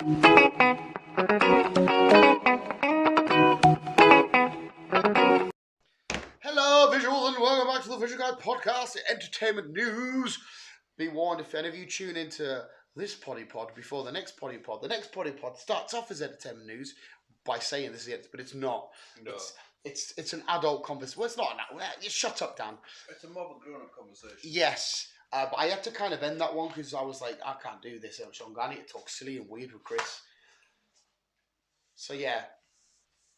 Hello, visuals, and welcome back to the Visual Guide Podcast, entertainment news. Be warned, if any of you tune into this potty pod before the next potty pod starts off as entertainment news by saying this is it, but it's not. No. It's an adult conversation. Well, it's not an adult. You shut up, Dan. It's a more of a grown-up conversation. Yes, but I had to kind of end that one because I was like, I can't do this much longer. I need to talk silly and weird with Chris. So yeah,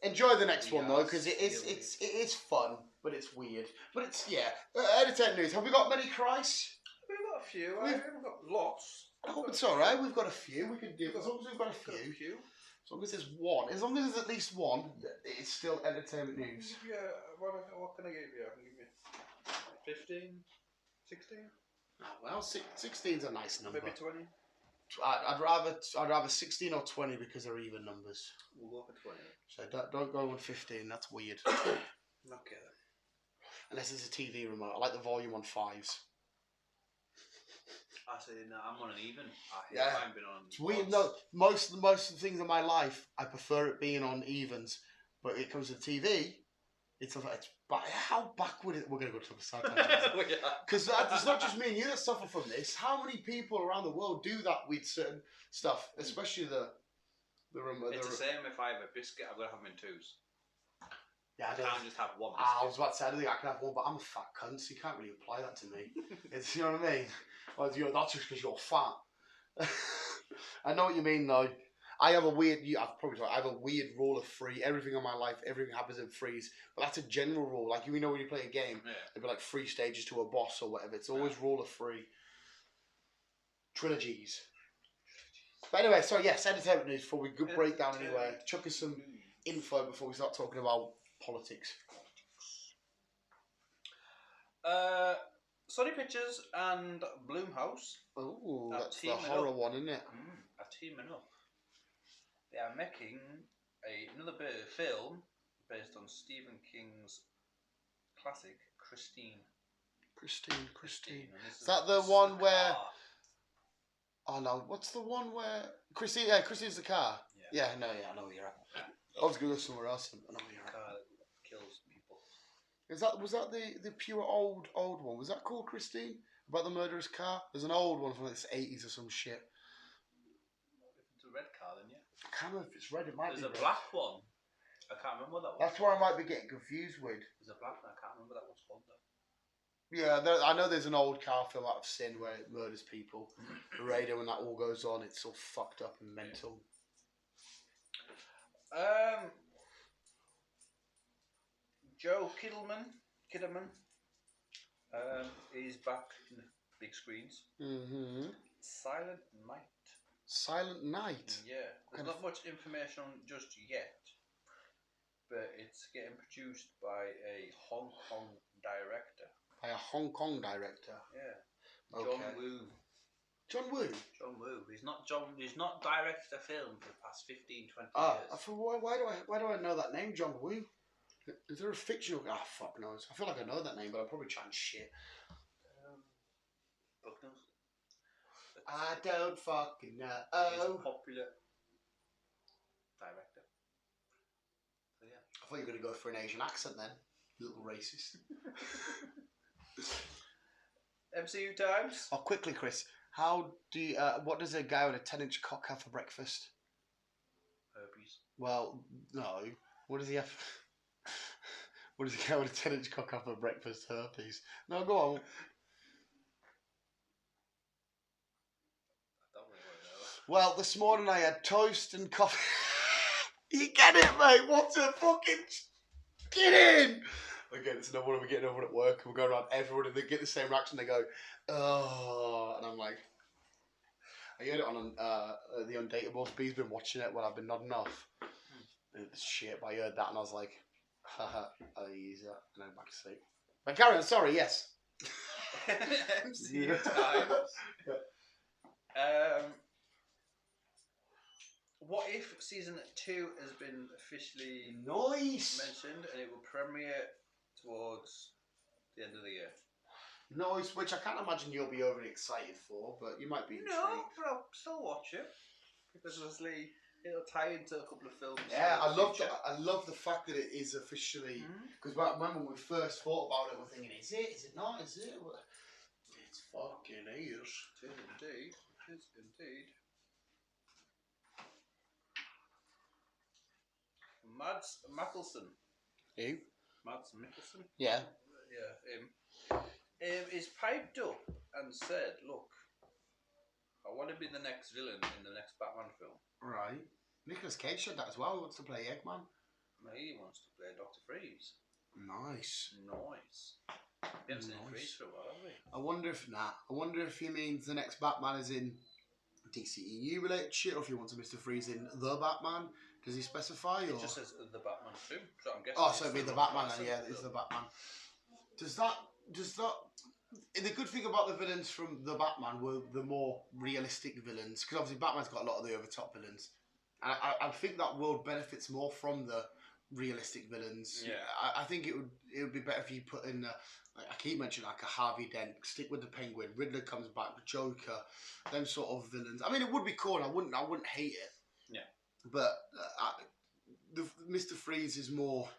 enjoy the next one though, because it is fun, but it's weird. But it's entertainment news. Have we got many, Christ? We've got a few. We haven't got lots. I hope it's all right. We've got a few. We can do as long as we've got a few. As long as there's one. As long as there's at least one, it's still entertainment news. Yeah. What can I give you? I can give you 15, 16. Oh, well, 16's a nice number. Maybe 20. I'd rather 16 or 20 because they're even numbers. We'll go for 20. So don't go with 15. That's weird. Okay then. Unless it's a TV remote. I like the volume on 5s. I say no. I'm on an even. I've been on. It's weird. No, most of the things in my life, I prefer it being on evens. But it comes to TV, it's how backward it. We're gonna go to the side. Because it's not just me and you that suffer from this. How many people around the world do that with certain stuff, especially the remote? It's the same if I have a biscuit. I've got to have them in twos. Yeah, I can't just have one biscuit. I was about to say, I don't think I can have one, but I'm a fat cunt, so you can't really apply that to me. It's, you know what I mean? Well, that's just because you're fat. I know what you mean, though. I have a weird, I have a weird rule of free. Everything in my life, everything happens in threes. But that's a general rule. Like, you know when you play a game, there'd be like 3 stages to a boss or whatever. It's always rule of 3. Trilogies. But anyway, so yes, entertainment news before we break down anyway. Chuck us some info before we start talking about politics. Sony Pictures and Blumhouse. Oh, that's the horror one, isn't it? Are teaming up. They are making another film based on Stephen King's classic Christine. Christine. Is that the one where? Oh no, what's the one where Christine? Yeah, Christine's the car. Yeah, I know where you're at. I was going to go somewhere else. I know where you're at. Car that kills people. Was that the pure old one? Was that called Christine? About the murderous car? There's an old one from the 80s or some shit. If it's a red car, then yeah. I can't remember if it's red. It might be. There's a black one. I can't remember what that was. That's where I might be getting confused with. There's a black one. I can't remember that one's called though. Yeah, I know there's an old car film out of Sin where it murders people. The radio, when that all goes on, it's all fucked up and mental. Joe Kidderman is back in the big screens. Mm-hmm. Silent Night? Yeah. There's not much information on just yet, but it's getting produced by a Hong Kong director. By a Hong Kong director? Yeah. Okay. John Woo. He's not directed a film for the past 15, 20 years. Why do I know that name, John Woo? Is there a fictional? Ah, fuck knows. I feel like I know that name, but I'll probably try and shit. Fuck knows. I don't fucking know. He's a popular director. So yeah. I thought you were going to go for an Asian accent then. Little racist. MCU times. Oh, quickly, Chris. What does a guy with a 10-inch cock have for breakfast? Herpes. Well, no. What does he have? What does a guy with a 10-inch cock have for breakfast? Herpes. No, go on. I don't really want to know. Well, this morning I had toast and coffee. You get it, mate? What's a fucking... Get in! Again, it's another one. We're getting over at work, and we go around everyone, and they get the same reaction. They go, "Oh," and I'm like, I heard it on the Undateable. B's been watching it while I've been nodding off. It's shit, but I heard that, and I was like, haha, easy, and I'm back to sleep. But Karen, sorry, yes. MCU times. What If Season 2 has been officially mentioned, and it will premiere towards the end of the year. Which I can't imagine you'll be overly excited for, but you might be intrigued. No, but I'll still watch it. Because obviously it'll tie into a couple of films. Yeah, in the future. I love the fact that it is officially, because when we first thought about it, we're thinking, is it not, is it? It's fucking is. It is indeed. It is indeed. Mads Mikkelsen. Who? Mads Mikkelsen? Yeah. Yeah, him. Is piped up and said, look, I want to be the next villain in the next Batman film. Right. Nicolas Cage said that as well. He wants to play Eggman. He wants to play Dr. Freeze. Nice. We haven't seen Freeze for a while, have we? I wonder if he means the next Batman is in DCEU related shit, or if he wants Mr. Freeze in the Batman. Does he specify? It or? just says the Batman too. So I'm guessing. Oh, so it'd be the Batman then, yeah, it's the Batman. Does that the good thing about the villains from the Batman were the more realistic villains, because obviously Batman's got a lot of the over top villains, and I think that world benefits more from the realistic villains. Yeah. I think it would be better if you put in I keep mentioning like a Harvey Dent, stick with the Penguin, Riddler comes back, Joker, them sort of villains. I mean, it would be cool. And I wouldn't hate it. Yeah. But the Mr. Freeze is more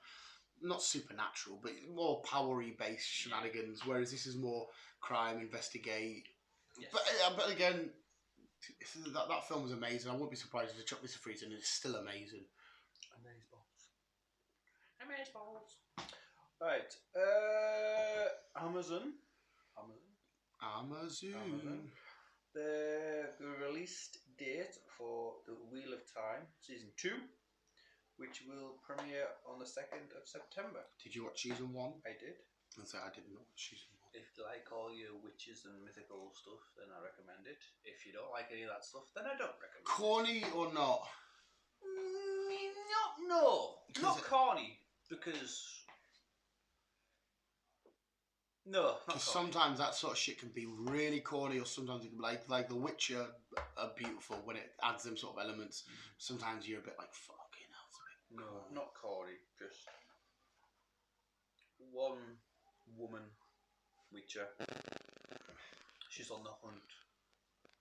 not supernatural, but more powery based shenanigans. Whereas this is more crime, investigate. Yes. But again, that film was amazing. I wouldn't be surprised if they chuck Mr. Freeze in. It's still amazing. Amazeballs. Right. Amazon. The release date for The Wheel of Time Season 2, which will premiere on the 2nd of September. Did you watch Season 1? I did. I didn't watch Season 1. If you like all your witches and mythical stuff, then I recommend it. If you don't like any of that stuff, then I don't recommend it. Corny or not? Not corny, because... No, not corny. Sometimes that sort of shit can be really corny, or sometimes it can be like The Witcher are beautiful when it adds them sort of elements. Sometimes you're a bit like, fucking hell. No, not corny, just one woman Witcher. She's on the hunt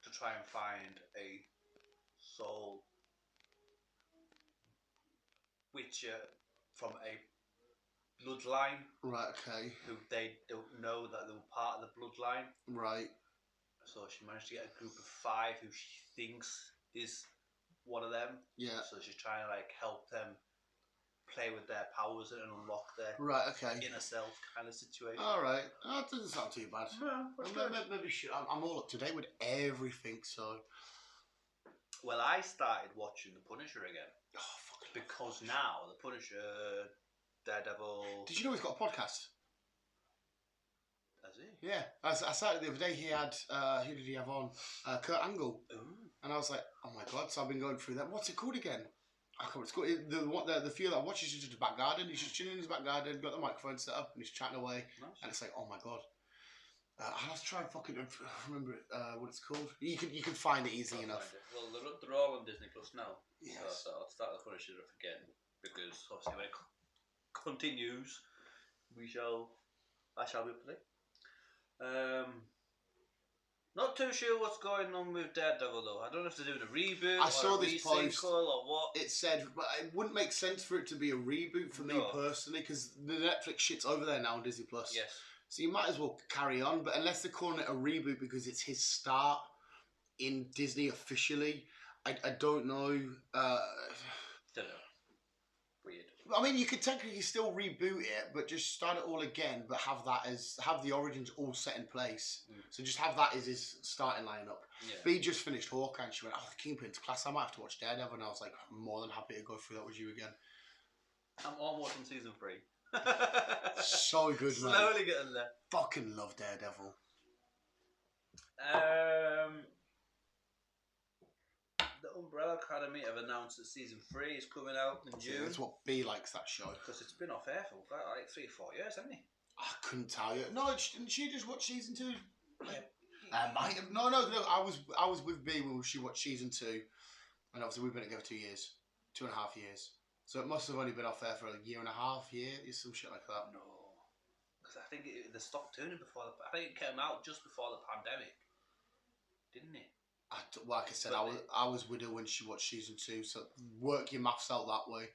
to try and find a soul Witcher from a bloodline. Right, okay. Who they don't know that they were part of the bloodline. Right. So she managed to get a group of 5 who she thinks is one of them. Yeah. So she's trying to like help them play with their powers and unlock their inner self kind of situation. All right. That doesn't sound too bad. No, maybe I'm all up to date with everything, so... Well, I started watching The Punisher again. Oh, fucking because now The Punisher, Daredevil... Did you know he's got a podcast? Has he? Yeah. I started the other day, he had... who did he have on? Kurt Angle. Ooh. And I was like, oh my God, so I've been going through that. What's it called again? I can't remember. The few that I watch is just his back garden. He's just chilling in his back garden, got the microphone set up, and he's chatting away. Nice. And it's like, oh my God. I'll have to try and fucking remember it, what it's called. You can find it easy enough. Well, they're all on Disney Plus now. Yes. So I'll start The Punisher up again, because obviously when it continues, I shall be up to date. Not too sure what's going on with Daredevil though. I don't know if they're doing a reboot or a re-sequel or what. It said, but it wouldn't make sense for it to be a reboot for me personally, because the Netflix shit's over there now on Disney Plus. Yes. So you might as well carry on, but unless they're calling it a reboot because it's his start in Disney officially, I don't know. Don't know. Weird. I mean, you could technically still reboot it, but just start it all again, but have the origins all set in place. So just have that as his starting lineup. Yeah. But he just finished Hawkeye, and she went, "Oh, the Kingpin's class. I might have to watch Daredevil." And I was like, I'm more than happy to go through that with you again. I'm almost in season 3. So good, man. Slowly getting there. Fucking love Daredevil. The Umbrella Academy have announced that season 3 is coming out in June. That's what B likes, that show. Because it's been off air for like 3 or 4 years, hasn't it? I couldn't tell you. No, didn't she just watch season 2? Yeah. Might have. No. I was with B when she watched season 2, and obviously we've been together 2 years, 2.5 years. So it must have only been off there for a year and a half, some shit like that. No, because I think they stopped doing it before. I think it came out just before the pandemic, didn't it? Like I said, But I was with her when she watched season 2, so work your maths out that way.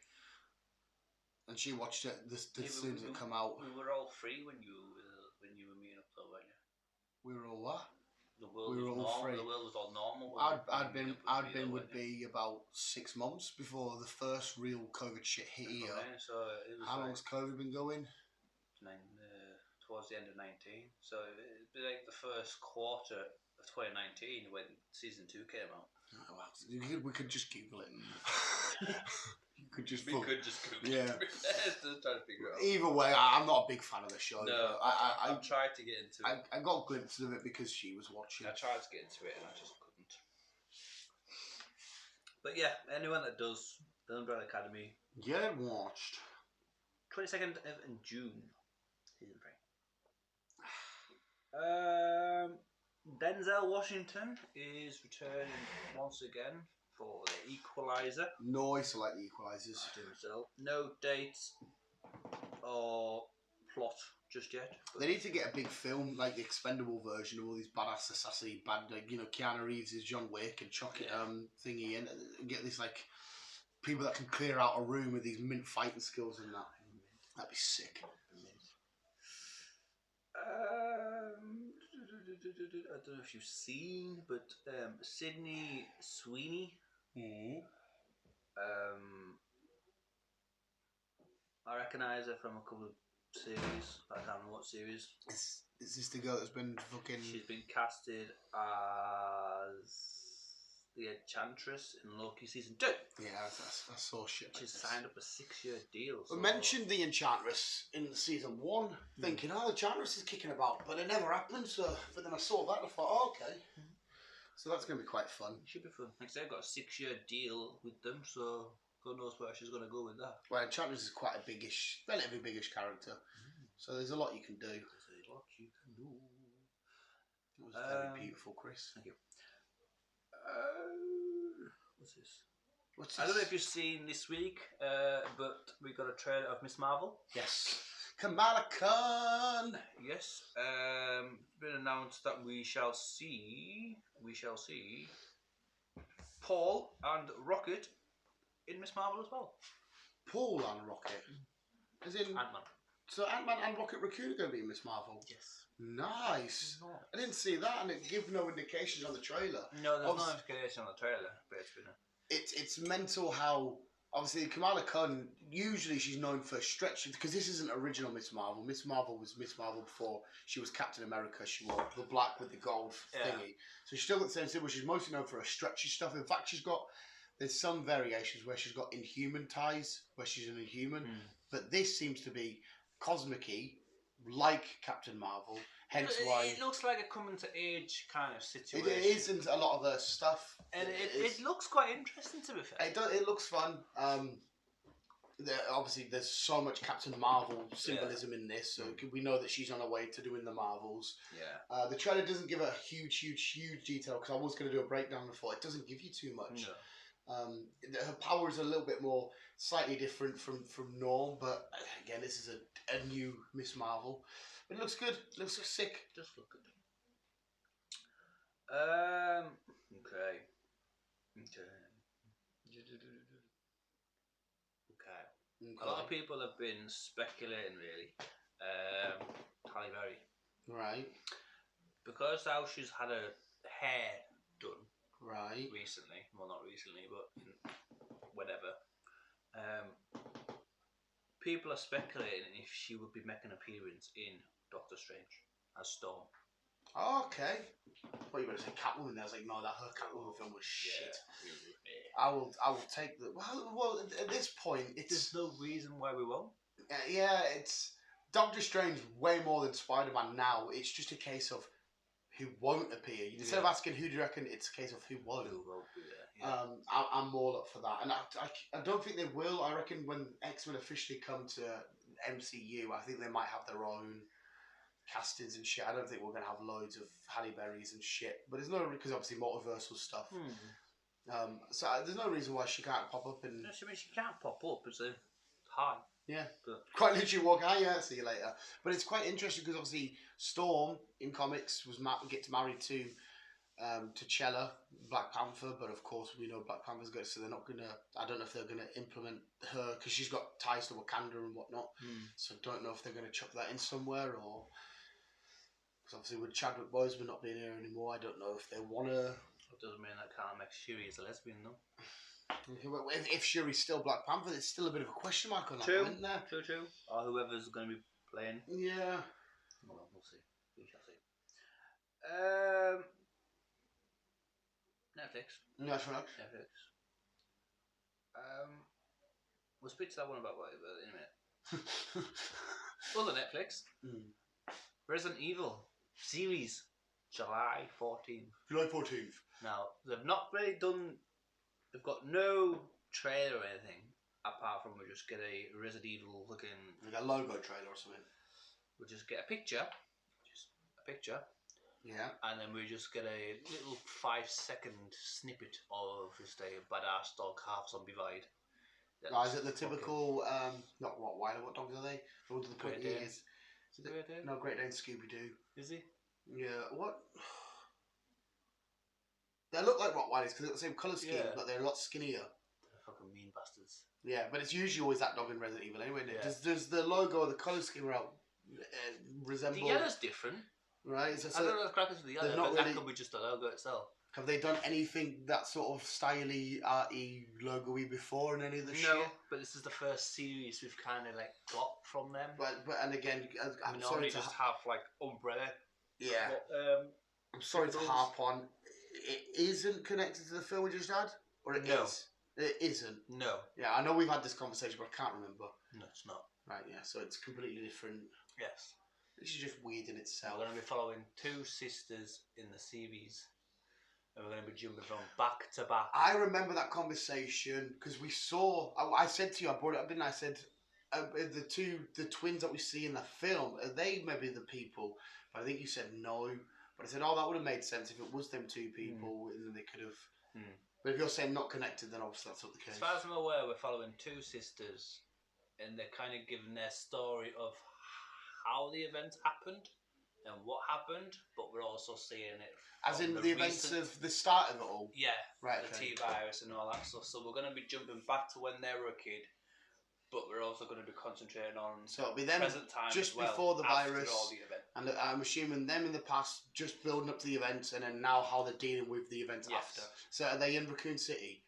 And she watched it as soon as it come out. We were all free when you were meeting up, though, weren't you? We were all what? The world We was were all normal. free. The world was all normal. I'd been would be about 6 months before the first real COVID shit hit here. So it was How long's COVID been going? Towards the end of 19. So it'd be like the first quarter of 2019 when season 2 came out. Oh, well, we could just Google it. You could just. We could just Google it. Just trying to figure it out. Either way, I'm not a big fan of the show. No, I tried to get into it. I got glimpses of it because she was watching. I tried to get into it and I just couldn't. But yeah, anyone that does the Umbrella Academy, get it watched. 22nd of June, season 3. Denzel Washington is returning once again for The Equalizer. Nice, I like The Equalizers. No dates or plot just yet. They need to get a big film, like the expendable version of all these badass assassin bad, like, Keanu Reeves is John Wick and chuck it thingy in, and get these like people that can clear out a room with these mint fighting skills and that. That'd be sick. I don't know if you've seen, but Sydney Sweeney. I recognise her from a couple of series. I don't know what series. Is this the girl that's been fucking? She's been casted as the Enchantress in Loki season 2. Yeah, I saw shit. She's signed up a 6-year deal. So. I mentioned the Enchantress in season 1, thinking, the Enchantress is kicking about, but it never happened. So, but then I saw that and I thought, okay. So that's going to be quite fun. It should be fun. Like I said, I've got a 6-year deal with them, so God knows where she's going to go with that. Well, Enchantress is quite a relatively biggish character. So there's a lot you can do. There's a lot you can do. It was very beautiful, Chris. Thank you. What's this? I don't know if you've seen this week, but we got a trailer of Miss Marvel. Yes. Kamala Khan. Yes. It's been announced that we shall see Paul and Rocket in Miss Marvel as well. Paul and Rocket? As in Ant-Man. So Ant-Man and Rocket Raccoon are going to be in Miss Marvel? Yes. Nice. I didn't see that, and it gave no indications on the trailer. No, there's no indication on the trailer, but it's been It's mental how, obviously, Kamala Khan, usually she's known for stretching, because this isn't original Miss Marvel. Miss Marvel was Miss Marvel before she was Captain America. She wore the black with the gold thingy. So she's still got the same symbol. She's mostly known for her stretchy stuff. In fact, there's some variations where she's got Inhuman ties, where she's an Inhuman. But this seems to be cosmic-y, like Captain Marvel. Hence why it looks like a coming to age kind of situation. It isn't a lot of her stuff, and it looks quite interesting, to be fair. It looks fun. Obviously, there's so much Captain Marvel symbolism in this, so we know that she's on her way to doing the Marvels. Yeah. The trailer doesn't give a huge detail, because I was going to do a breakdown before. It doesn't give you too much. No. Her power is a little bit more, slightly different from norm, but again, this is a new Miss Marvel. But it looks good. It looks sick. Just look good. Okay. A lot of people have been speculating, really. Halle Berry. Right. Because how she's had her hair done. Right. Recently. Well, not recently, but whenever. People are speculating if she would be making an appearance in Doctor Strange as Storm. Oh, okay. Well, you were going to say Catwoman. I was like, no, her Catwoman film was shit. Yeah. I will take the. Well, at this point, there's no reason why we won't. It's Doctor Strange way more than Spider-Man now. It's just a case of who won't appear. Instead of asking who do you reckon, it's a case of who won't. Who won't be there. Yeah. I'm more up for that, and I don't think they will. I reckon when X-Men officially come to MCU, I think they might have their own castings and shit. I don't think we're gonna have loads of Halle Berrys and shit, but there's no, because obviously multiversal stuff. So there's no reason why she can't pop up and. No, she can't pop up. It's a hi. Yeah, but quite literally walk. Hi, yeah, see you later. But it's quite interesting because obviously Storm in comics gets married to T'Challa, Black Panther, but of course we know Black Panther's good, so they're not gonna. I don't know if they're gonna implement her because she's got ties to Wakanda and whatnot. So I don't know if they're gonna chuck that in somewhere or. Because obviously with Chadwick Boseman not being here anymore, I don't know if they wanna. It doesn't mean that can't make Shuri as a lesbian though. If Shuri's still Black Panther, there's still a bit of a question mark on that, isn't there? True. Or whoever's going to be playing. Yeah. Well, we'll see. We shall see. Netflix. Netflix. We'll speak to that one about in a minute. Other Netflix. Resident Evil series, July 14th. July 14th. Now, they've not really done... They've got no trailer or anything, apart from we just get a Resident Evil looking... Like a logo trailer or something. We just get a picture. Yeah. And then we just get a little 5-second snippet of just a badass dog, half zombie-fied. Is it the typical, not Rottweiler, what dogs are they? The ones with the pointy ears. Is it Great Dane? No, Great Dane Scooby-Doo. Is he? Yeah, what? They look like Rottweilers because they've got the same colour scheme, but they're a lot skinnier. They're fucking mean bastards. Yeah, but it's usually always that dog in Resident Evil anyway, isn't it? Yeah. Does the logo or the colour scheme resemble... The yellow's different. Right? I don't know what crackers with the yellow, but that could be just the logo itself. Have they done anything that sort of styly, arty, logo-y before in any of the shit? No, but this is the first series we've kind of like got from them. But and again, I'm sorry to have like Umbrella. Yeah. But, I'm sorry to harp on. It isn't connected to the film we just had, or it is. It isn't. No. Yeah, I know we've had this conversation, but I can't remember. No, it's not. Right. Yeah. So it's completely different. Yes. Which is just weird in itself. We're going to be following two sisters in the series. And we're going to be jumping from back to back. I remember that conversation because we saw. I said to you, I brought it up, didn't I? I said the twins that we see in the film, are they maybe the people? But I think you said no. But I said, oh, that would have made sense if it was them two people, and then they could have. But if you're saying not connected, then obviously that's not the case. As far as I'm aware, we're following two sisters, and they're kind of giving their story of how the events happened and what happened, but we're also seeing it. As in the events of the start of it all? Yeah, right. The T-virus and all that stuff. So we're going to be jumping back to when they were a kid, but we're also going to be concentrating on so it'll be them present time just as well, before the virus, all the events. And I'm assuming them in the past just building up to the events, and then now how they're dealing with the events after. So are they in Raccoon City?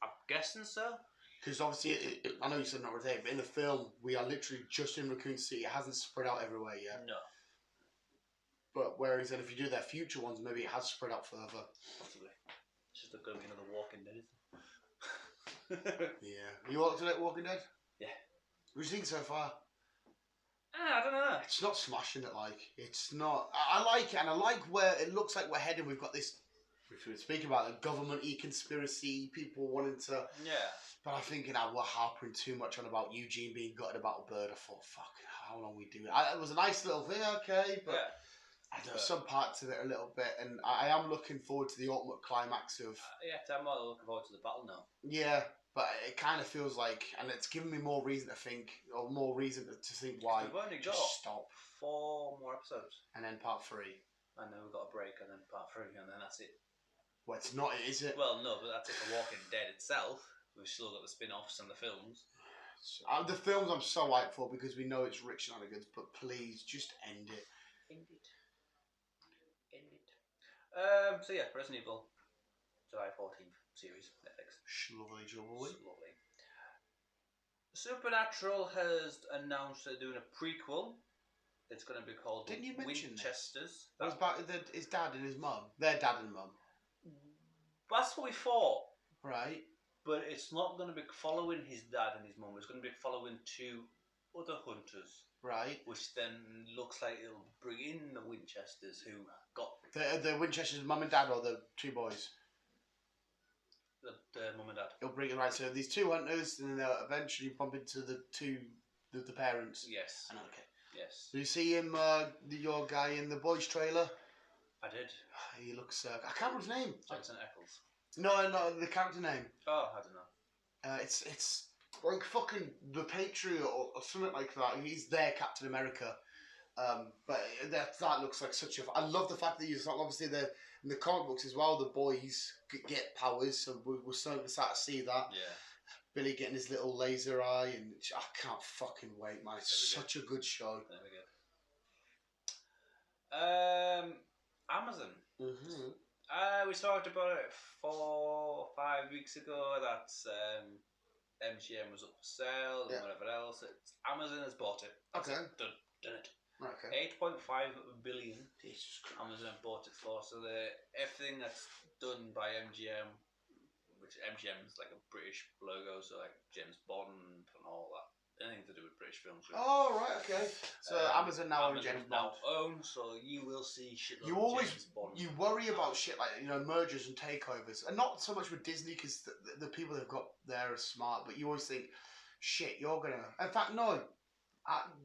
I'm guessing so. Because obviously, I know you said not rotate, but in the film, we are literally just in Raccoon City. It hasn't spread out everywhere yet. No. But whereas then if you do their future ones, maybe it has spread out further. Possibly. It's just going to be another Walking Dead, isn't it? Yeah. You watched it, Walking Dead? Yeah. What do you think so far? I don't know. It's not smashing it, like. It's not... I like it, and I like where it looks like we're heading. We've got this... If we were speaking about the government conspiracy, people wanting to... Yeah. But I'm thinking we're harping too much on about Eugene being gutted about a bird. I thought, fuck, how long we do it? It was a nice little thing, okay, but... Yeah. I don't know, some parts of it a little bit, and I am looking forward to the ultimate climax of... yeah, I'm more looking forward to the battle now. Yeah, but it kind of feels like, and it's given me more reason to think, or more reason to think why. We've only got stop. 4 more episodes. And then part 3. And then we've got a break, and then part 3, and then that's it. Well, it's not, is it? Well, no, but that's it for Walking Dead itself. We've still got the spin-offs and the films. The films I'm so hyped for because we know it's rich shenanigans, but please, just end it. End it. So yeah, Resident Evil, July 14th series, Netflix. Lovely, lovely. Lovely. Supernatural has announced they're doing a prequel. It's going to be called Didn't you mention Winchesters. It was about his dad and his mum. Their dad and mum. That's what we thought. Right. But it's not going to be following his dad and his mum. It's going to be following 2 other hunters. Right. Which then looks like it'll bring in the Winchesters who got... The Winchesters' mum and dad, or the 2 boys? The mum and dad. It'll bring it right. So these 2 hunters, and then they'll eventually bump into the parents. Yes. And okay. Yes. Do you see him, your guy in the boys trailer? I did. He looks... I can't remember his name. Jensen Ackles. No, the character name. Oh, I don't know. It's like fucking the Patriot or something like that. He's their Captain America. But that looks like such a. I love the fact that he's obviously in the comic books as well. The boys get powers, so we're starting to start to see that. Yeah. Billy getting his little laser eye, and I can't fucking wait, man. It's such a good show. There we go. Amazon. Mm-hmm. We talked about it 4 or 5 weeks ago that MGM was up for sale and whatever else. Amazon has bought it. That's Okay. it. Done it. Okay. 8.5 billion. Jesus Christ. Amazon bought it for. So everything that's done by MGM, which MGM is like a British logo, so like James Bond and all that. Anything to do with British films. Really. Oh, right, okay. So Amazon now owns James Bond. Now own, so you will see shit like James Bond. You worry about shit like, mergers and takeovers. And not so much with Disney, because the people they've got there are smart, but you always think, shit, you're going to... In fact, no,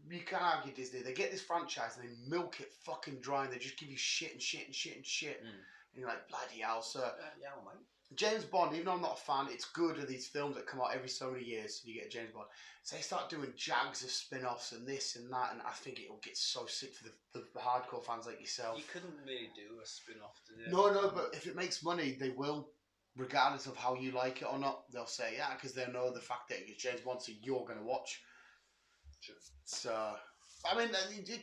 you can't argue Disney. They get this franchise and they milk it fucking dry, and they just give you shit and shit and shit and shit. And you're like, bloody hell, sir. Yeah, well, mate. James Bond, even though I'm not a fan, it's good of these films that come out every so many years, and you get James Bond. So they start doing jags of spin-offs and this and that, and I think it'll get so sick for the hardcore fans like yourself. You couldn't really do a spin-off today. No, but if it makes money, they will, regardless of how you like it or not. They'll say, yeah, because they know the fact that it's James Bond, so you're going to watch. Sure. So, I mean,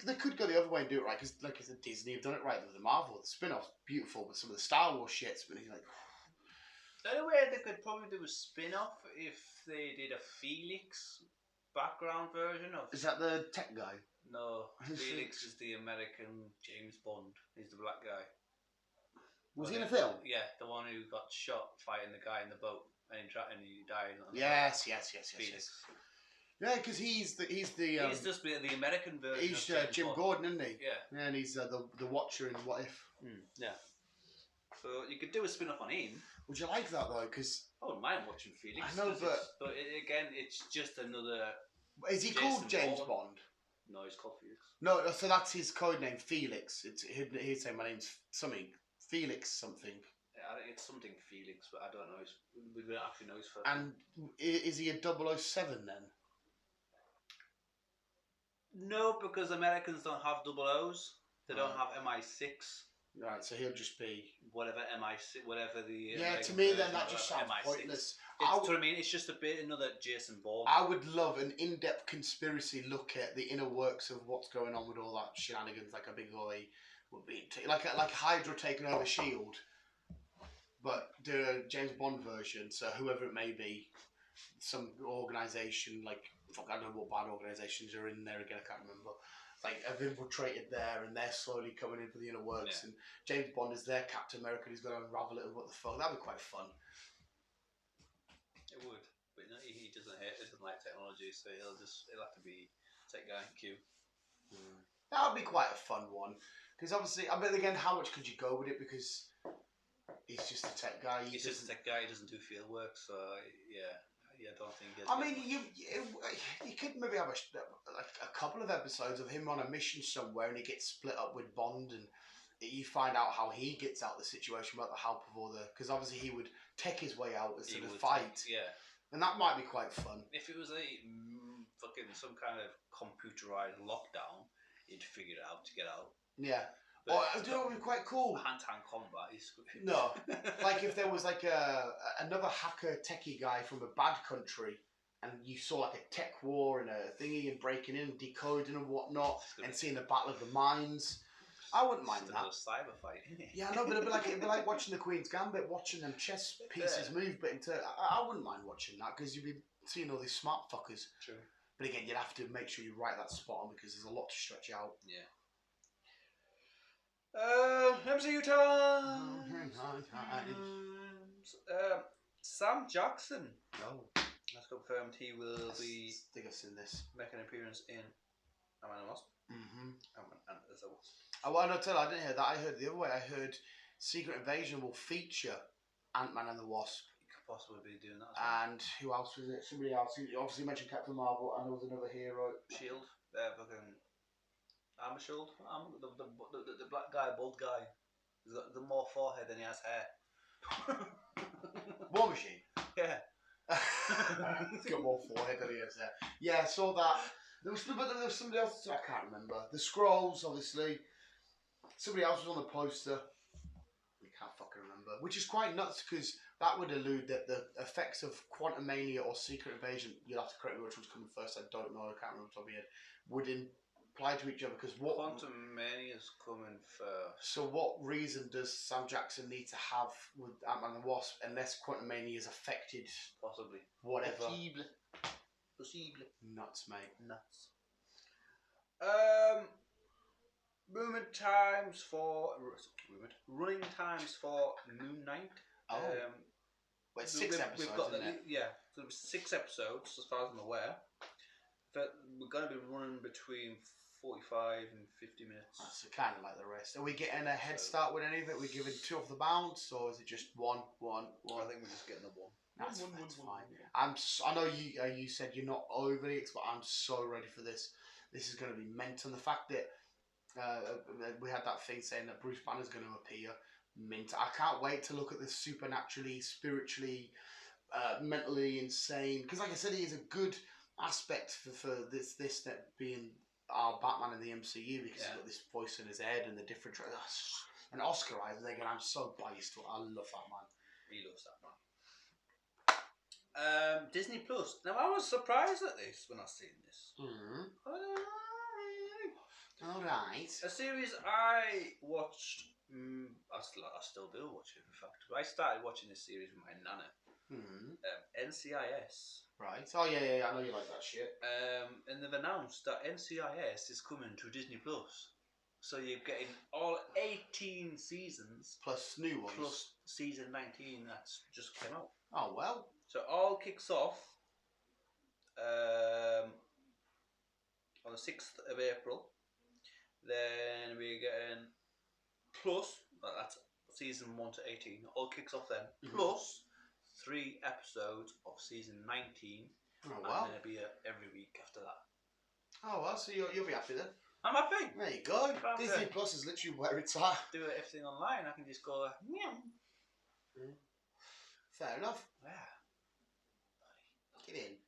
they could go the other way and do it right, because like I said, Disney have done it right with the Marvel. The spin-off's beautiful, but some of the Star Wars shit's been like... The only way they could probably do a spin-off if they did a Felix background version of... Is that the tech guy? No, Felix is the American James Bond. He's the black guy. Was he in a film? Yeah, the one who got shot fighting the guy in the boat and he died. Yes. Felix. Yeah, because he's he's just the American version. He's of Jim Gordon, isn't he? Yeah. And he's the Watcher in What If. Yeah. So you could do a spin-off on him. Would you like that though? Because I wouldn't mind watching Felix. I know, but again, it's just another. Is he called James Bond? No, he's called Felix. No, so that's his code name, Felix. He'd say my name's something, Felix something. Yeah, I think it's something Felix, but I don't know. We don't actually know his first. And is he a 007 then? No, because Americans don't have double O's. They don't have MI6. Right, so he'll just be whatever MI6, whatever the to me then that just sounds MI6. pointless. What I mean. It's just another Jason Bourne. I would love an in-depth conspiracy look at the inner works of what's going on with all that shenanigans, like a big Ollie would be like Hydra taking over Shield, but do a James Bond version. So whoever it may be, some organisation like I don't know what bad organisations are in there again. I can't remember. Like have infiltrated there, and they're slowly coming in for the inner works. And James Bond is their Captain America. He's going to unravel it. And what the fuck? That'd be quite fun. It would, but he doesn't like technology, so he'll have to be tech guy Q. That would be quite a fun one, because obviously, I mean, again, how much could you go with it? Because he's just a tech guy. He's just a tech guy. He doesn't do field work, so yeah. I don't think. I mean, you could maybe have a couple of episodes of him on a mission somewhere, and he gets split up with Bond, and you find out how he gets out of the situation without the help of all the. Because obviously he would take his way out instead of fight. And that might be quite fun. If it was a fucking some kind of computerized lockdown, he'd figure it out to get out. Yeah. Or do it would be quite cool. Hand-to-hand combat is no, like if there was like another hacker techie guy from a bad country, and you saw like a tech war and a thingy and breaking in and decoding and whatnot, and seeing the battle of the minds. I wouldn't mind that. A cyber fight. Yeah, no, but it'd be like watching the Queen's Gambit, watching them chess pieces move. But I wouldn't mind watching that because you'd be seeing all these smart fuckers. True. But again, you'd have to make sure you write that spot on because there's a lot to stretch out. Yeah. MCU time. Sam Jackson. No. That's confirmed. He will be. Stick us in this. Make an appearance in Ant-Man and Wasp. And as a Wasp. Oh, well, no, I didn't hear that. I heard the other way. I heard Secret Invasion will feature Ant-Man and the Wasp. He could possibly be doing that. Well. And who else was it? Somebody else. You obviously mentioned Captain Marvel, and there was another hero. Shield. Fucking. Armor Shield. The black guy, bald guy. He's got the more forehead than he has hair. War Machine. Yeah. He's got more forehead than he has hair. Yeah, I saw that. There was somebody else. I can't remember. The Scrolls, obviously. Somebody else was on the poster. We can't fucking remember. Which is quite nuts because that would allude that the effects of Quantum Mania or Secret Invasion, you'll have to correct me which one's coming first, I don't know, I can't remember off the top of my head, would apply to each other because what... Quantum Mania's coming first. So what reason does Sam Jackson need to have with Ant-Man and the Wasp unless Quantum Mania is affected... Possibly. Whatever. Possible. Nuts, mate. Nuts. Running times for Moon Knight. Oh. Well, it's 6 episodes, isn't it? Yeah, so it was 6 episodes, as far as I'm aware. But we're going to be running between 45 and 50 minutes. That's kind of like the rest. Are we getting a head start with any of it? Are we giving 2 off the bounce, or is it just one? I think we're just getting the one. That's fine. I know you said you're not overly, but I'm so ready for this. This is going to be mental. And the fact that we had that thing saying that Bruce Banner's going to appear, mint. I can't wait to look at this supernaturally, spiritually, mentally insane. Because, like I said, he is a good aspect for this that being our Batman in the MCU because he's got this voice in his head and the different. And Oscar Isaac, again, I'm so biased to it. I love that man. He loves that man. Disney Plus. Now I was surprised at this when I seen this. Alright. A series I watched. I still do watch it. In fact, I started watching this series with my nana. NCIS. Right. Oh yeah. I know you like that shit. And they've announced that NCIS is coming to Disney Plus. So you're getting all 18 seasons plus new ones. Plus season 19 that's just came out. Oh well. So all kicks off on the 6th of April. Then we're getting plus, that's season 1 to 18. All kicks off then. Plus 3 episodes of season 19. Oh wow. And then it'll be every week after that. Oh well, so you'll be happy then. I'm happy. There you go. Disney Plus is literally where it's at. Do everything online. I can just go meow. Fair enough. Yeah. Get in.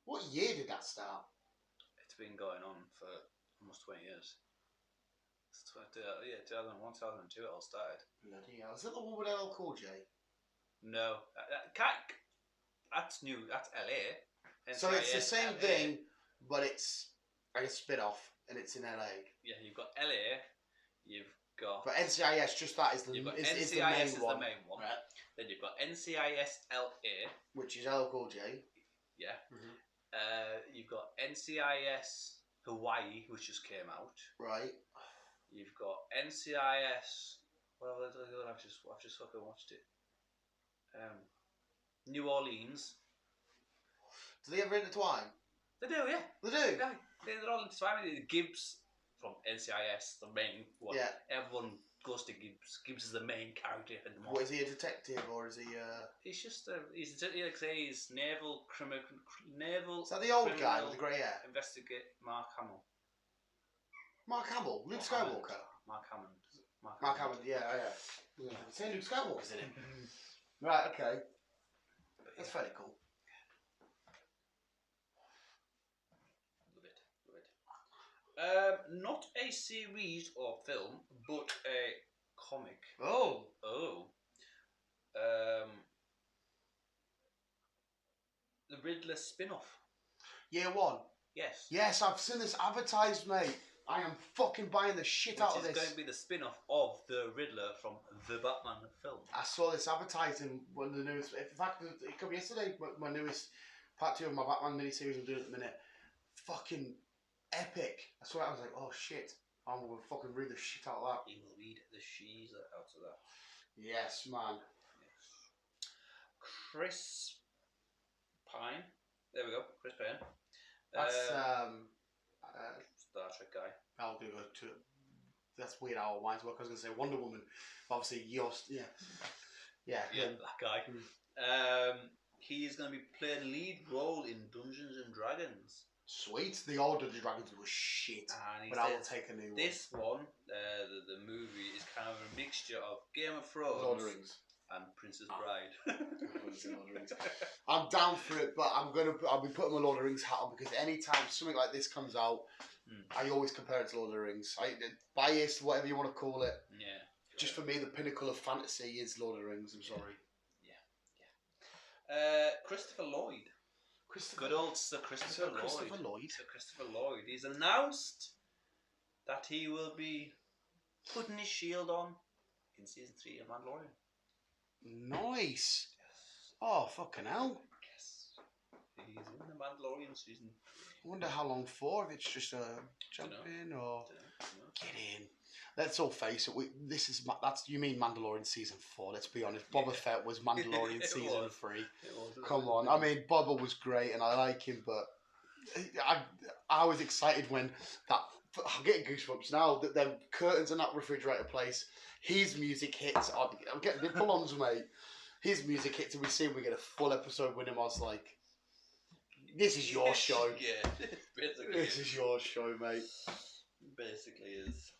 What year did that start? It's been going on for almost 20 years. It's 2001, 2002 it all started. Bloody hell. Is that the one with LL Cool J? No. That's new. That's LA. So it's the same thing, but it's a spin-off, and it's in LA. Yeah, you've got LA, you've got... But NCIS, just that is the, you've got is NCIS the main is one. the main one. Right. Then you've got NCIS LA. Which is LL Cool J. Yeah. You've got NCIS Hawaii, which just came out. Right. You've got NCIS... Well, I've just fucking watched it. New Orleans. Do they ever intertwine? They do, yeah. They do? Yeah. They're all intertwined. Gibbs from NCIS, the main one. Yeah. Everyone goes to Gibbs. Gibbs is the main character in the movie. What, is he a detective or is he He's just he's naval criminal. Is that the old guy with the grey hair? Investigate Mark Hamill. Mark Hamill? Luke Skywalker? Mark Hammond. Mark Hammond, yeah. Say Luke Skywalker's in it. Right, okay. That's fairly cool. Love it. Not a series or film, but a comic. Oh. The Riddler spin-off. Year 1. Yes. Yes, I've seen this advertised, mate. I am fucking buying the shit out of this. Which is going to be the spin-off of the Riddler from the Batman film. I saw this advertised in one of the newest. In fact, it could be yesterday. My newest part 2 of my Batman miniseries I'm doing at the minute. Fucking epic. I saw it. I was like, oh shit. I'm gonna fucking read the shit out of that. He will read the she's out of that. Yes, man. Yes. Chris Pine. There we go. Chris Pine. That's Star Trek guy. I'll go to. That's weird how mine's work. I was gonna say Wonder Woman. Obviously, yours. Yeah. That guy. He is going to be playing lead role in Dungeons and Dragons. Sweet. The old Dungeons and Dragons was shit, but I will take a new one. This one, the movie, is kind of a mixture of Game of Thrones, Lord of the Rings, and Princess Bride. I'm down for it, but I'll be putting my Lord of the Rings hat on because anytime something like this comes out, I always compare it to Lord of the Rings. Biased, whatever you want to call it. Yeah. Just for me, the pinnacle of fantasy is Lord of the Rings. I'm sorry. Christopher Lloyd. Christopher. Good old Sir Christopher Lloyd. Christopher Lloyd. Sir Christopher Lloyd. He's announced that he will be putting his shield on in season 3 of Mandalorian. Nice. Yes. Oh, fucking hell. Yes. He's in the Mandalorian season. I wonder how long for, if it's just a jump in or... Get in. Let's all face it, you mean Mandalorian season 4, let's be honest. Boba Fett was Mandalorian season 3. Come on. I mean, Boba was great and I like him, but I was excited when I'm getting goosebumps now, that them curtains in that refrigerator place, his music hits, I'm getting the pull-ons, mate. His music hits and we get a full episode with him. I was like, this is your show. Yeah, basically. This is your show, mate. Basically is.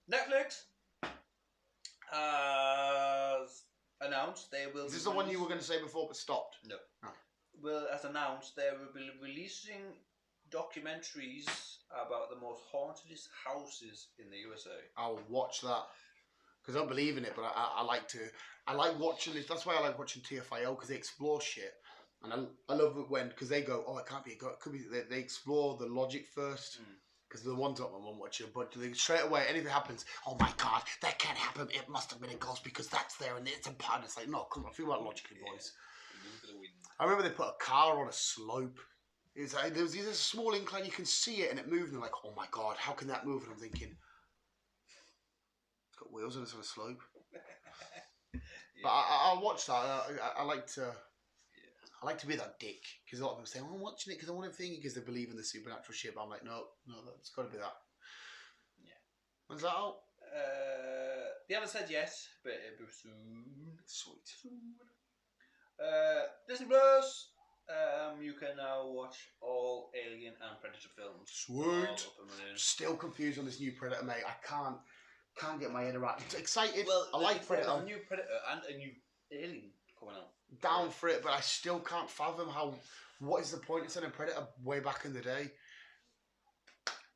Netflix has announced they will. Is this the one you were going to say before but stopped? No. Oh. Well, as announced, they will be releasing documentaries about the most haunted houses in the USA. I'll watch that because I don't believe in it, but I like watching it. That's why I like watching TFIL, because they explore shit. And I love it because they go, oh, it can't be a ghost. It could be. They explore the logic first. Because the ones up, I won't watch it. But straight away, anything happens, oh my God, that can't happen. It must have been a ghost because that's there and it's a pattern. It's like, no, come on, think about it logically, boys. I remember they put a car on a slope. It's like, there's a small incline, you can see it and it moves. And they're like, oh my God, how can that move? And I'm thinking, it's got wheels and it's on a slope. But I'll watch that. I like to be that dick, because a lot of them say, oh, I'm watching it because I want to think, because they believe in the supernatural shit. But I'm like, no, it's got to be that. Yeah. When's that out? They haven't said yet, but it'll be soon. Sweet. Disney Plus. You can now watch all Alien and Predator films. Sweet. Still confused on this new Predator, mate. I can't get my head around. I'm excited. Well, I like Predator. There's a new Predator and a new Alien coming out. Down for it, but I still can't fathom what is the point of sending Predator way back in the day?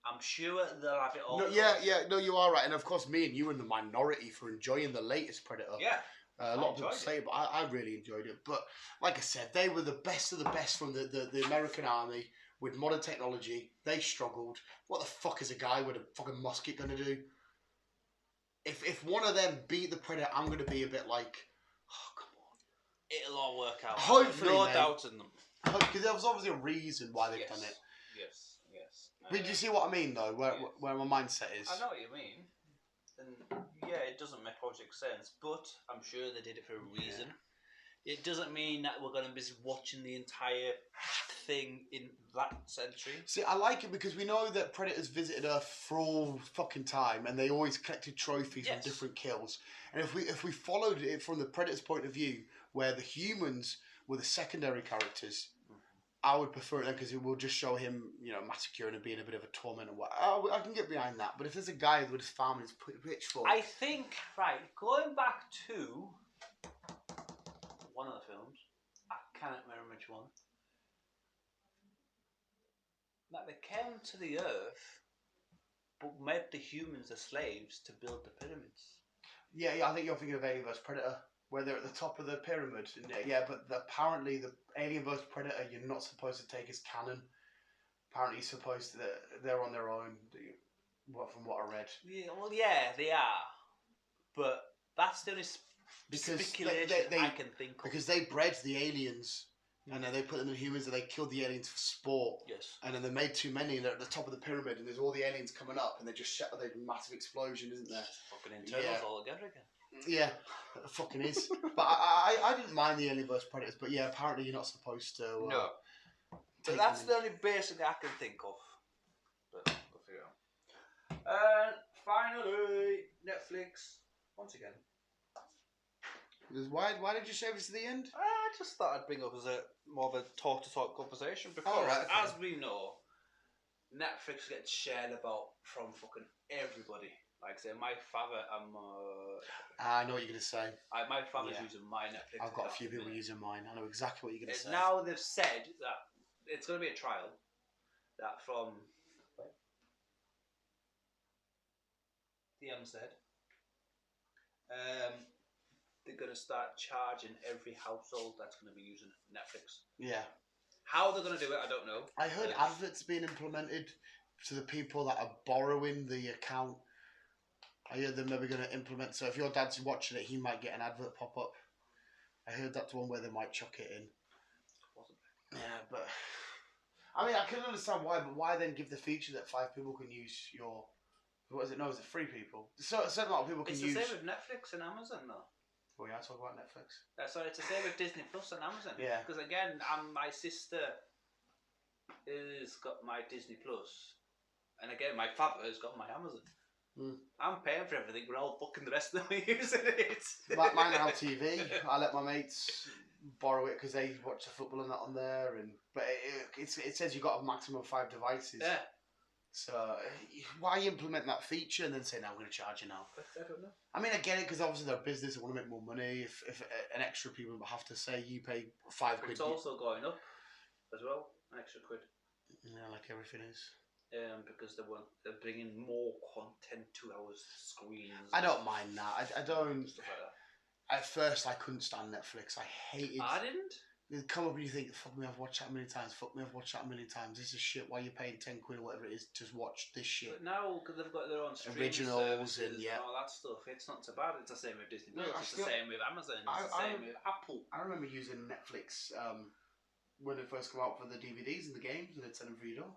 I'm sure they'll have it all. No, you are right. And of course, me and you are in the minority for enjoying the latest Predator. Yeah. A lot of people say it, but I really enjoyed it. But like I said, they were the best of the best from the American army with modern technology. They struggled. What the fuck is a guy with a fucking musket going to do? If one of them beat the Predator, I'm going to be a bit like, oh, come on. It'll all work out. Hopefully, no doubt in them. Because there was obviously a reason why they've done it. Yes. But do you see what I mean, though? Where my mindset is. I know what you mean. And yeah, it doesn't make logic sense, but I'm sure they did it for a reason. Yeah. It doesn't mean that we're going to be watching the entire thing in that century. See, I like it because we know that Predators visited Earth for all fucking time, and they always collected trophies from different kills. And if we followed it from the Predator's point of view, where the humans were the secondary characters, I would prefer it because it will just show him, massacring and being a bit of a torment and what. I can get behind that. But if there's a guy with his farm and his pitchfork, I think going back to one of the films, I cannot remember which one, that they came to the Earth, but made the humans the slaves to build the pyramids. Yeah, I think you're thinking of Alien vs Predator, where they're at the top of the pyramid. Yeah, but apparently the Alien vs Predator, you're not supposed to take as canon. Apparently, you're supposed to. They're on their own. From what I read. Yeah, well, yeah, they are, but that's the only speculation I can think of. Because they bred the aliens, and then they put them in humans, and they killed the aliens for sport. Yes. And then they made too many, and they're at the top of the pyramid, and there's all the aliens coming up, and they just shut. There's a massive explosion, isn't there? Just fucking internals all together again. Yeah, it fucking is. But I didn't mind the Alien vs Predators, but yeah, apparently you're not supposed to. No. But that's the only basic I can think of. But we'll figure it out. And finally, Netflix, once again. Why did you save us to the end? I just thought I'd bring up as more of a talk-to-talk conversation because, as we know, Netflix gets shared about from fucking everybody. Like I say, my father, I know what you're gonna say. my father's Yeah. using my Netflix. I've got a account few at the people minute. using mine. I know exactly what you're gonna say. Now they've said that it's going to be a trial. That from DM said, they're going to start charging every household that's going to be using Netflix. Yeah. How they're going to do it, I don't know. I heard adverts being implemented to the people that are borrowing the account. I heard they're maybe going to implement. So if your dad's watching it, he might get an advert pop up. I heard that's one where they might chuck it in. Yeah, but I mean, I can understand why, but why then give the feature that 5 people can use your? What is it? No, is it 3 people? So a certain amount of people can it's use. It's the same with Netflix and Amazon, though. Oh yeah, I talk about Netflix. Sorry, it's the same with Disney Plus and Amazon. Yeah. Because again, my sister has got my Disney Plus, and again, my father has got my Amazon. I'm paying for everything. We're all fucking the rest of them using it. Mine are on TV. I let my mates borrow it because they watch the football and that on there. But it says you've got a maximum of 5 devices. Yeah. So why implement that feature and then say, "No, we're going to charge you now"? I don't know. I mean, I get it because obviously they're a business. They want to make more money. If an extra people have to say you pay £5. It's also going up as well. An extra £1. Yeah, like everything is. Because they're bringing more content to our screens. I don't mind that. I don't. Stuff like that. At first, I couldn't stand Netflix. I hated. I didn't. You come up and you think, "Fuck me, I've watched that a million times. Fuck me, I've watched that a million times. This is shit. Why are you paying £10 or whatever it is to watch this shit?" But now, because they've got their own streaming Originals services and all that stuff, it's not so bad. It's the same with Disney Plus. No, It's the same with Amazon. It's the same with Apple. I remember using Netflix when it first came out for the DVDs and the games, and they'd send them for your door.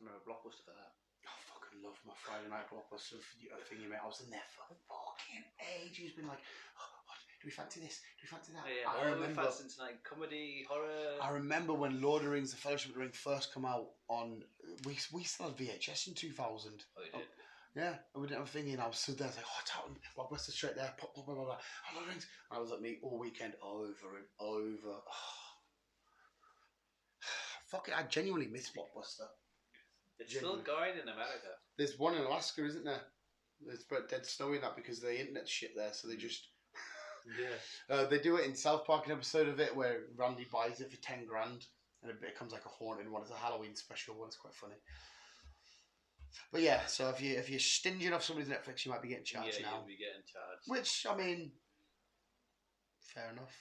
I remember Blockbuster for that. I fucking love my Friday night blockbuster thingy, mate. I was in there for fucking ages, been like, do we fancy this? Do we fancy that? Yeah, I remember. Tonight, comedy, horror. I remember when Lord of the Rings: The Fellowship of the Ring first come out on. We still had VHS in 2000. Oh, you did. Yeah, and we didn't have a thingy, and I was stood there, I was like, oh, it's out, Blockbuster straight there, pop, blah, blah, blah, blah. Oh, Lord of the Rings. And I was like, me all weekend, over and over. Fuck it, I genuinely miss Blockbuster. It's still going in America. There's one in Alaska, isn't there? It's dead snowy in that because the internet's shit there, so they just. Yeah. They do it in South Park, an episode of it where Randy buys it for $10,000, and it becomes like a haunted one. It's a Halloween special one. It's quite funny. But yeah, so if you're stinging off somebody's Netflix, you might be getting charged now. You'll be getting charged. Which, I mean, fair enough.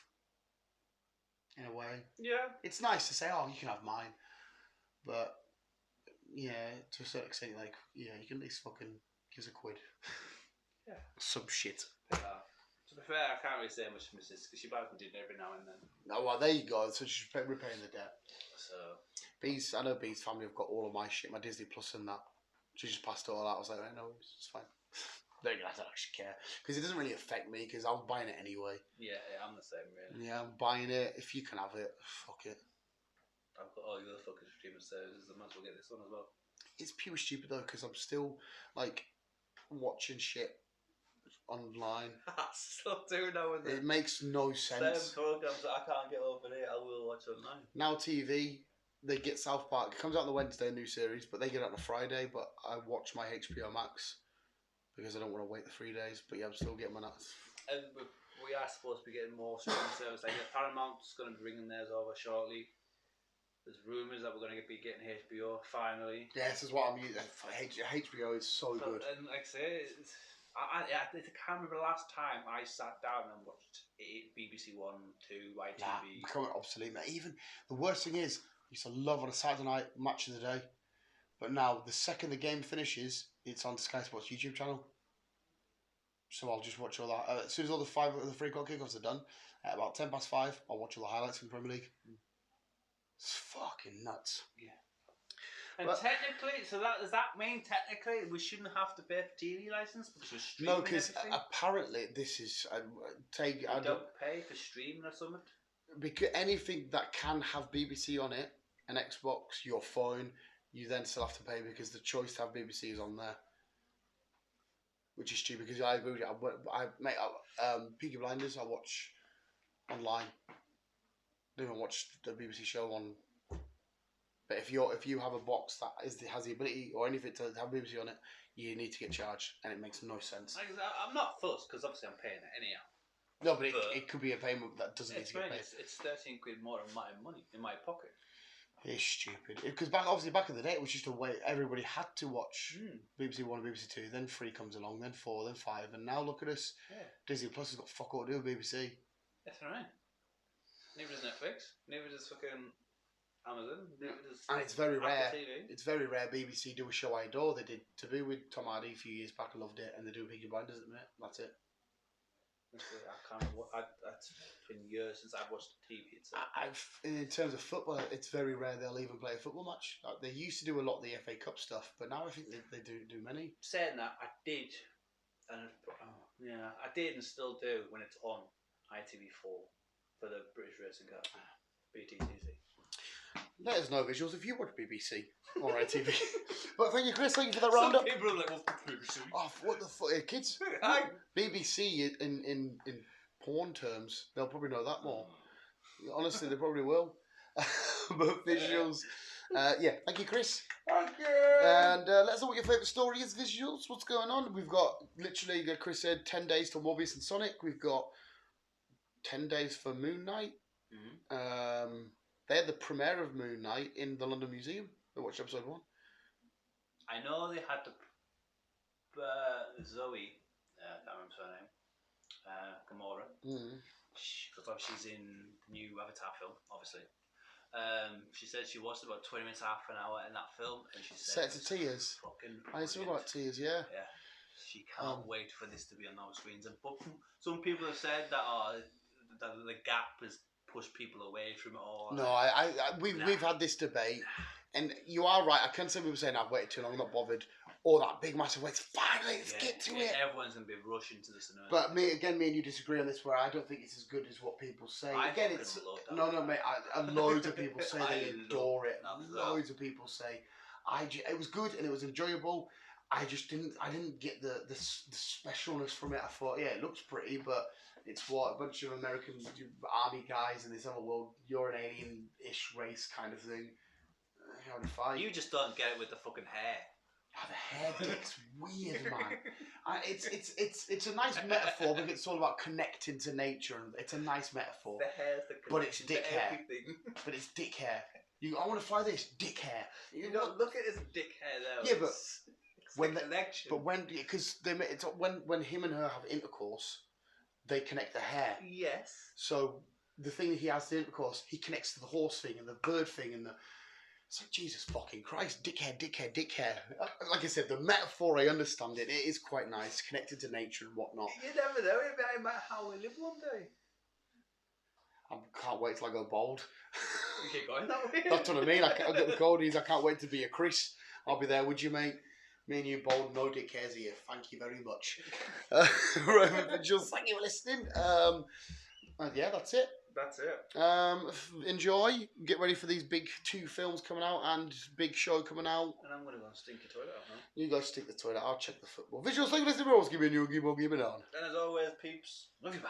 In a way. Yeah. It's nice to say, oh, you can have mine. But, yeah, to a certain extent, like, yeah, you can at least fucking give us £1. Yeah. Some shit. To be fair, I can't really say much to my sister because she buys me dinner every now and then. Oh, well, there you go. So she's repaying the debt. So. I know Bee's family have got all of my shit, my Disney Plus and that. She just passed it all out. I was like, no, it's fine. I don't actually care. Because it doesn't really affect me because I was buying it anyway. Yeah, I'm the same, really. Yeah, I'm buying it. If you can have it, fuck it. I've got all the other fucking streaming services. I might as well get this one as well. It's pure stupid though because I'm still, like, watching shit online. I still do now and then. It makes no sense. Same programs that I can't get over here, I will watch online. Now TV, they get South Park. It comes out on the Wednesday, a new series, but they get it on a Friday. But I watch my HBO Max because I don't want to wait the 3 days. But yeah, I'm still getting my nuts. And we are supposed to be getting more streaming service. Like Paramount's going to be bringing theirs over shortly. There's rumours that we're going to be getting HBO finally. Yeah, this is what I'm using. HBO is so good. And like I say, I can't remember the last time I sat down and watched BBC One, 2, YTV. Nah, becoming obsolete, mate. Even the worst thing is, I used to love on a Saturday night match of the day, but now the second the game finishes, it's on Sky Sports YouTube channel. So I'll just watch all that. As soon as all the 3 o'clock kickoffs are done, at about 5:10, I'll watch all the highlights from the Premier League. It's fucking nuts. Yeah. And technically, so does that mean technically we shouldn't have to pay for TV license because we're streaming No, because everything? apparently this is I don't pay for streaming or something. Because anything that can have BBC on it, an Xbox, your phone, you then still have to pay because the choice to have BBC is on there, which is stupid. Because I agree with you. Peaky Blinders I watch online. I don't even watch the BBC show on But if you have a box that has the ability or anything to have BBC on it, you need to get charged, and it makes no sense. I'm not fussed because obviously I'm paying it anyhow. No, but it could be a payment that doesn't need to get paid. It's 13 quid more of my money in my pocket. It's stupid. Because back in the day, it was just a way everybody had to watch BBC One and BBC Two. Then 3 comes along, then 4, then 5, and now look at us. Yeah. Disney Plus has got fuck all to do with BBC. That's right. Neither does Netflix. Neither does fucking Amazon. Neither does And it's very Apple rare. TV. It's very rare BBC do a show I adore. They did Taboo with Tom Hardy a few years back. I loved it, and they do Peaky Blinders at the minute. That's it. I can't. It's been years since I've watched TV. In terms of football, it's very rare they'll even play a football match. They used to do a lot of the FA Cup stuff, but now I think they do many. Saying that, I did, and I did and still do when it's on ITV4 for the British Racing Car, BTTC. Let us know, visuals, if you watch BBC or ITV. But thank you, Chris. Thank you for that roundup. Some people are like, "What's BBC?" Oh, what the fuck, kids? BBC in porn terms, they'll probably know that more. Honestly, they probably will. But visuals, yeah. Thank you, Chris. Thank you. And let us know what your favourite story is. Visuals, what's going on? We've got literally, Chris said, 10 days till Morbius and Sonic. We've got 10 days for Moon Knight. Mm-hmm. They had the premiere of Moon Knight in the London Museum. I watched episode 1. I know they had the Zoe, I can't remember her name, Gamora, because she's in the new Avatar film, obviously. She said she watched about 20 minutes, half an hour in that film, and she said set to tears. I saw about tears, yeah. Yeah, she can't wait for this to be on those screens. But some people have said that that the gap has pushed people away from it all. No, we've had this debate, and you are right. I can't say people saying I've waited too long, I'm not bothered. Or that big massive wait. Finally, let's get to it. Everyone's gonna be rushing to the cinema. But me and you disagree on this. Where I don't think it's as good as what people say. Again, it's no, mate. Loads of people say they adore it. Loads of people say it was good and it was enjoyable. I didn't get the specialness from it. I thought, yeah, it looks pretty, but it's what a bunch of American army guys in this other world. You're an alien-ish race kind of thing. How to fight? You just don't get it with the fucking hair. Oh, the hair dick's weird, man. It's a nice metaphor because it's all about connecting to nature, and it's a nice metaphor. The hair's the but it's dick hair. everything. But it's dick hair. I want to fly this dick hair. You know, look at his dick hair there. Yeah, but it's when the connection. But because when him and her have intercourse, they connect the hair. Yes. So the thing that he has the intercourse, he connects to the horse thing and the bird thing and the. It's like, Jesus fucking Christ, dick hair. Like I said, the metaphor, I understand it. It is quite nice, connected to nature and whatnot. You never know, it might how we live one day. I can't wait till I go bald. You keep going that way. That's what I mean. I've got the coldies. I can't wait to be a Chris. I'll be there, would you, mate? Me and you, bald, no dick hairs here. Thank you very much. Right, just thank you for listening. Yeah, that's it. That's it. Enjoy. Get ready for these big 2 films coming out and big show coming out. And I'm going to go and stink the toilet out now. You guys stink the toilet. I'll check the football. Visuals, thank you for listening. Give me a new, give me on. And as always, peeps, love you, bye.